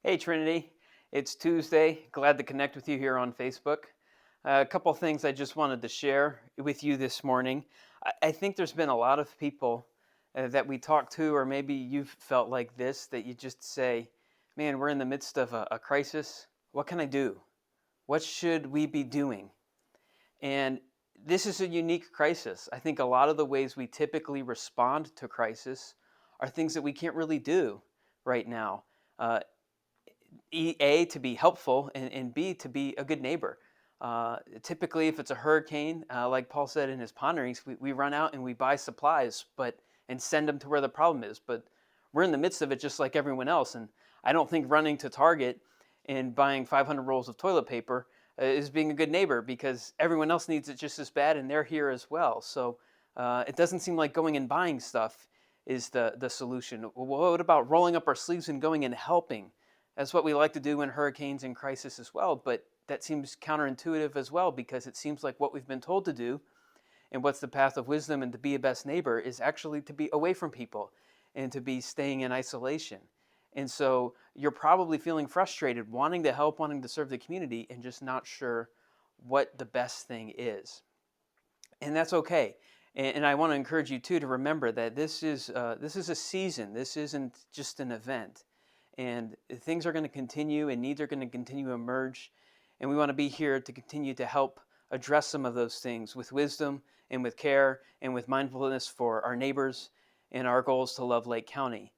Hey Trinity, it's Tuesday. Glad to connect with you here on Facebook. A couple things I just wanted to share with you this morning. I think there's been a lot of people that we talk to, or maybe you've felt like this, that you just say, man, we're in the midst of a crisis. What can I do? What should we be doing? And this is a unique crisis. I think a lot of the ways we typically respond to crisis are things that we can't really do right now. Uh, A, to be helpful, and B, to be a good neighbor. Typically, if it's a hurricane, like Paul said in his ponderings, we run out and we buy supplies and send them to where the problem is. But we're in the midst of it just like everyone else. And I don't think running to Target and buying 500 rolls of toilet paper is being a good neighbor, because everyone else needs it just as bad and they're here as well. So it doesn't seem like going and buying stuff is the solution. What about rolling up our sleeves and going and helping? That's what we like to do in hurricanes and crisis as well, but that seems counterintuitive as well, because it seems like what we've been told to do and what's the path of wisdom and to be a best neighbor is actually to be away from people and to be staying in isolation. And so you're probably feeling frustrated, wanting to help, wanting to serve the community, and just not sure what the best thing is. And that's okay. And I want to encourage you too to remember that this is a season. This isn't just an event, and things are going to continue, and needs are going to continue to emerge, and we want to be here to continue to help address some of those things with wisdom and with care and with mindfulness for our neighbors and our goals to love Lake County.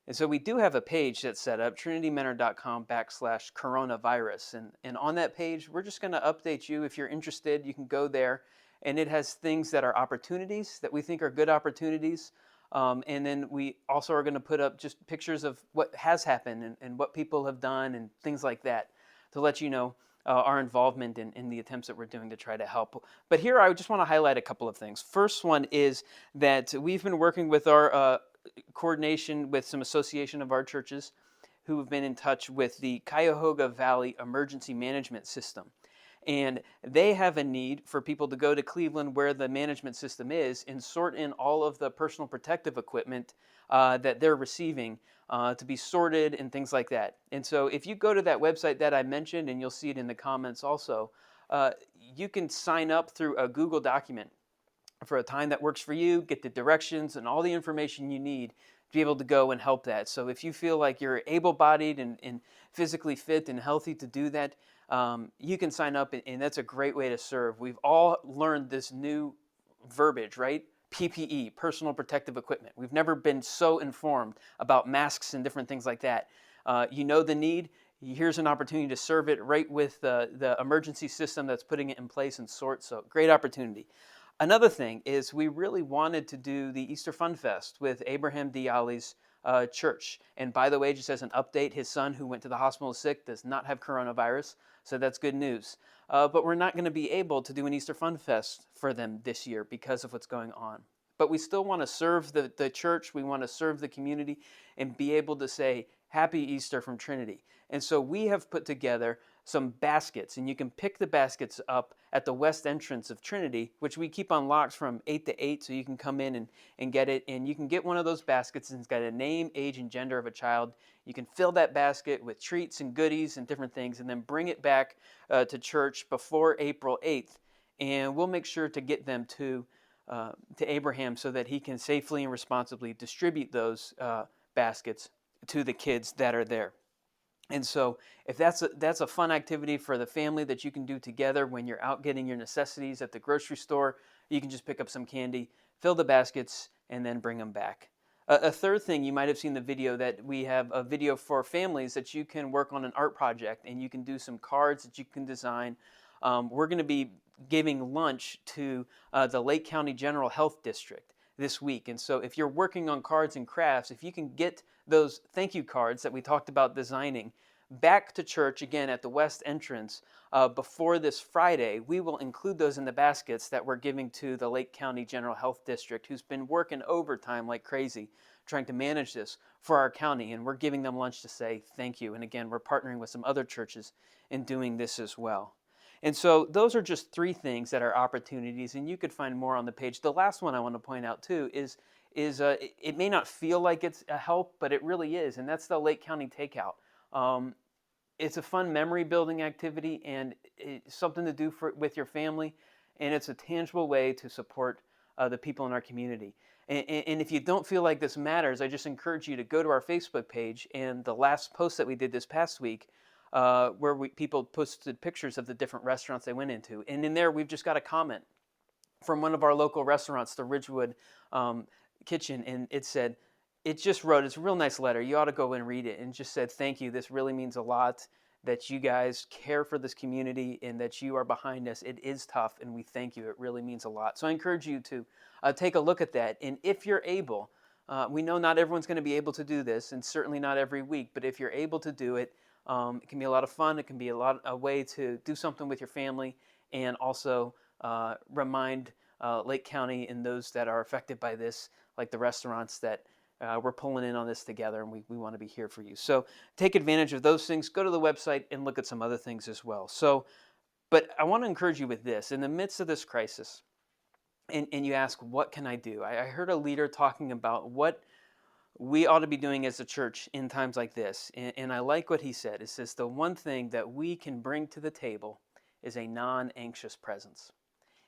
And so we do have a page that's set up, trinitymentor.com/coronavirus. And on that page, we're just going to update you. If you're interested, you can go there. And it has things that are opportunities that we think are good opportunities. And then we also are going to put up just pictures of what has happened and what people have done and things like that to let you know our involvement in the attempts that we're doing to try to help. But here I just want to highlight a couple of things. First one is that we've been working with our coordination with some association of our churches who have been in touch with the Cuyahoga Valley Emergency Management System. And they have a need for people to go to Cleveland, where the management system is, and sort in all of the personal protective equipment that they're receiving to be sorted and things like that. And so if you go to that website that I mentioned, and you'll see it in the comments also, you can sign up through a Google document for a time that works for you, get the directions and all the information you need to be able to go and help that. So if you feel like you're able-bodied and physically fit and healthy to do that, you can sign up, and that's a great way to serve. We've all learned this new verbiage, right? PPE, personal protective equipment. We've never been so informed about masks and different things like that. You know the need. Here's an opportunity to serve it right with the emergency system that's putting it in place and sort. So great opportunity. Another thing is we really wanted to do the Easter Fun Fest with Abraham Dialli's church. And by the way, just as an update, his son, who went to the hospital sick, does not have coronavirus, so that's good news. But we're not going to be able to do an Easter Fun Fest for them this year because of what's going on. But we still want to serve the church, we want to serve the community, and be able to say, Happy Easter from Trinity. And so we have put together some baskets, and you can pick the baskets up at the west entrance of Trinity, which we keep unlocked from 8 to 8, so you can come in and get it. And you can get one of those baskets, and it's got a name, age, and gender of a child. You can fill that basket with treats and goodies and different things, and then bring it back to church before April 8th. And we'll make sure to get them to Abraham so that he can safely and responsibly distribute those baskets to the kids that are there. And so if that's a fun activity for the family that you can do together when you're out getting your necessities at the grocery store, you can just pick up some candy, fill the baskets, and then bring them back. A third thing, you might have seen the video that we have a video for families that you can work on an art project, and you can do some cards that you can design. We're going to be giving lunch to the Lake County General Health District this week. And so if you're working on cards and crafts, if you can get those thank you cards that we talked about designing back to church again at the west entrance before this Friday, we will include those in the baskets that we're giving to the Lake County General Health District, who's been working overtime like crazy trying to manage this for our county, and we're giving them lunch to say thank you. And again, we're partnering with some other churches in doing this as well. And so those are just three things that are opportunities, and you could find more on the page. The last one I want to point out too is it may not feel like it's a help, but it really is, and that's the Lake County Takeout. Um, it's a fun memory building activity, and it's something to do with your family, and it's a tangible way to support the people in our community. And if you don't feel like this matters, I just encourage you to go to our Facebook page and the last post that we did this past week, where people posted pictures of the different restaurants they went into. And in there, we've just got a comment from one of our local restaurants, the Ridgewood um, Kitchen, and it just wrote, it's a real nice letter. You ought to go and read it, and just said, thank you. This really means a lot that you guys care for this community and that you are behind us. It is tough, and we thank you. It really means a lot. So I encourage you to take a look at that. And if you're able, we know not everyone's going to be able to do this, and certainly not every week, but if you're able to do it, it can be a lot of fun. It can be a way to do something with your family and also remind Lake County and those that are affected by this, like the restaurants, that we're pulling in on this together, and we want to be here for you. So take advantage of those things. Go to the website and look at some other things as well. So, but I want to encourage you with this. In the midst of this crisis, and you ask, what can I do? I heard a leader talking about what we ought to be doing as a church in times like this. And I like what he said. It says, the one thing that we can bring to the table is a non-anxious presence.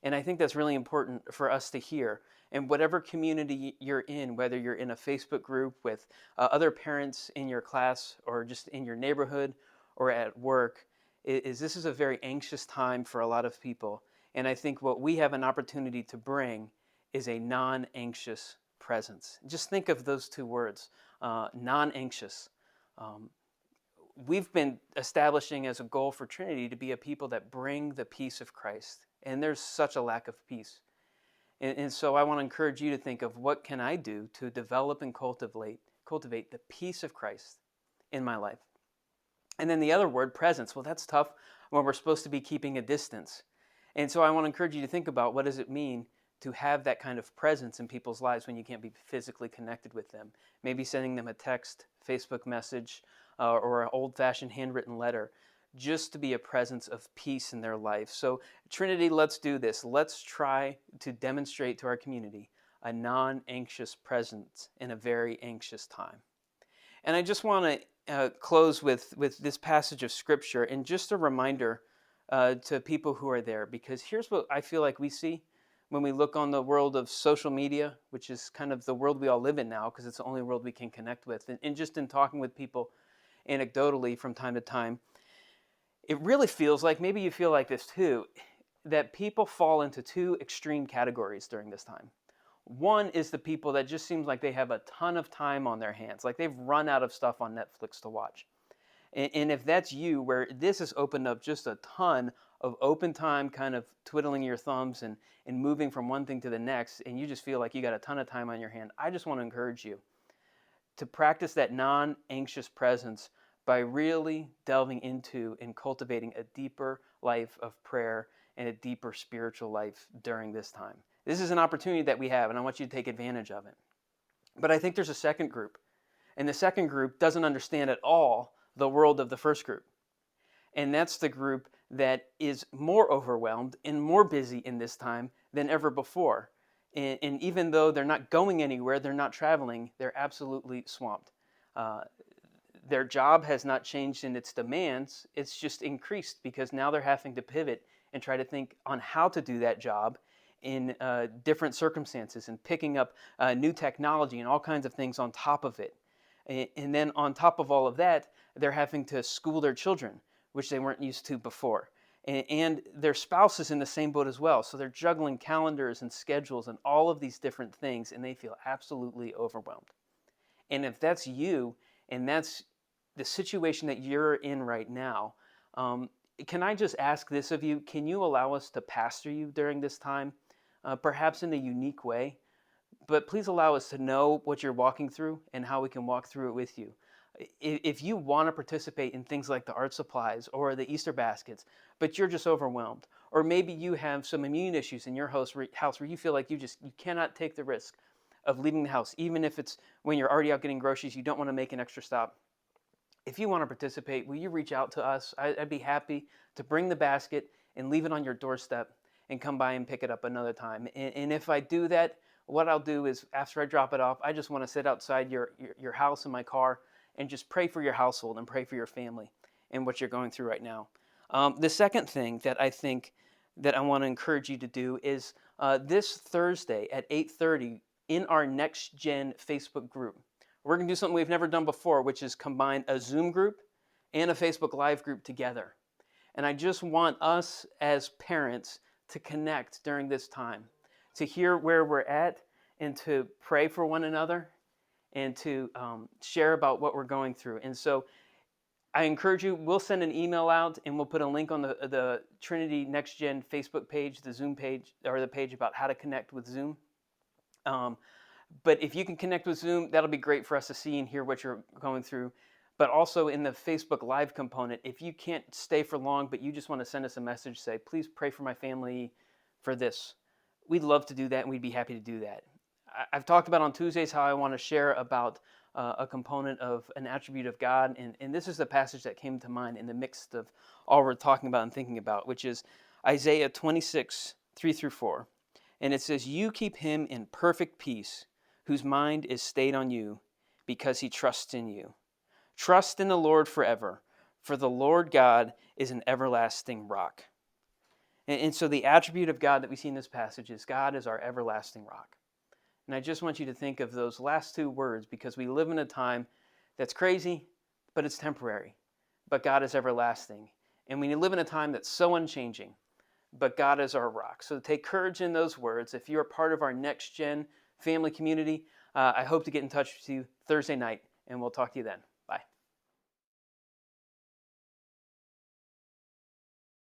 And I think that's really important for us to hear. And whatever community you're in, whether you're in a Facebook group with other parents in your class or just in your neighborhood or at work, this is a very anxious time for a lot of people. And I think what we have an opportunity to bring is a non-anxious presence. Just think of those two words, non-anxious. Um, we've been establishing as a goal for Trinity to be a people that bring the peace of Christ. And there's such a lack of peace. And so I want to encourage you to think of, what can I do to develop and cultivate the peace of Christ in my life? And then the other word, presence. Well, that's tough when we're supposed to be keeping a distance. And so I want to encourage you to think about, what does it mean to have that kind of presence in people's lives when you can't be physically connected with them? Maybe sending them a text, Facebook message, or an old-fashioned handwritten letter, just to be a presence of peace in their life. So Trinity, let's do this. Let's try to demonstrate to our community a non-anxious presence in a very anxious time. And I just want to close with this passage of Scripture, and just a reminder to people who are there, because here's what I feel like we see when we look on the world of social media, which is kind of the world we all live in now, because it's the only world we can connect with. And just in talking with people anecdotally from time to time, it really feels like, maybe you feel like this too, that people fall into two extreme categories during this time. One is the people that just seems like they have a ton of time on their hands, like they've run out of stuff on Netflix to watch. And if that's you, where this has opened up just a ton of open time, kind of twiddling your thumbs and moving from one thing to the next, and you just feel like you got a ton of time on your hand, I just want to encourage you to practice that non-anxious presence by really delving into and cultivating a deeper life of prayer and a deeper spiritual life during this time. This is an opportunity that we have, and I want you to take advantage of it. But I think there's a second group, and the second group doesn't understand at all the world of the first group. And that's the group that is more overwhelmed and more busy in this time than ever before. And even though they're not going anywhere, they're not traveling, they're absolutely swamped. Uh, their job has not changed in its demands, it's just increased, because now they're having to pivot and try to think on how to do that job in different circumstances, and picking up new technology and all kinds of things on top of it. And then on top of all of that, they're having to school their children, which they weren't used to before. And their spouse is in the same boat as well. So they're juggling calendars and schedules and all of these different things, and they feel absolutely overwhelmed. And if that's you, and that's the situation that you're in right now, can I just ask this of you? Can you allow us to pastor you during this time, perhaps in a unique way? But please allow us to know what you're walking through and how we can walk through it with you. If you want to participate in things like the art supplies or the Easter baskets, but you're just overwhelmed, or maybe you have some immune issues in your house where you feel like you cannot take the risk of leaving the house, even if it's when you're already out getting groceries, you don't want to make an extra stop. If you want to participate, will you reach out to us? I'd be happy to bring the basket and leave it on your doorstep and come by and pick it up another time. And if I do that, what I'll do is, after I drop it off, I just want to sit outside your house in my car and just pray for your household and pray for your family and what you're going through right now. The second thing that I think that I want to encourage you to do is this Thursday at 8:30 in our Next Gen Facebook group. We're going to do something we've never done before, which is combine a Zoom group and a Facebook Live group together. And I just want us as parents to connect during this time, to hear where we're at and to pray for one another and to share about what we're going through. And so I encourage you, we'll send an email out and we'll put a link on the Trinity Next Gen Facebook page, the Zoom page, or the page about how to connect with Zoom. But if you can connect with Zoom, that'll be great for us to see and hear what you're going through. But also in the Facebook Live component, if you can't stay for long, but you just want to send us a message, say, please pray for my family for this. We'd love to do that, and we'd be happy to do that. I've talked about on Tuesdays how I want to share about a component of an attribute of God, and this is the passage that came to mind in the midst of all we're talking about and thinking about, which is Isaiah 26, 3-4. And it says, you keep him in perfect peace, whose mind is stayed on you, because he trusts in you. Trust in the Lord forever, for the Lord God is an everlasting rock. And so the attribute of God that we see in this passage is God is our everlasting rock. And I just want you to think of those last two words, because we live in a time that's crazy, but it's temporary. But God is everlasting. And we live in a time that's so unchanging, but God is our rock. So take courage in those words. If you're part of our Next Gen family community, I hope to get in touch with you Thursday night, and we'll talk to you then.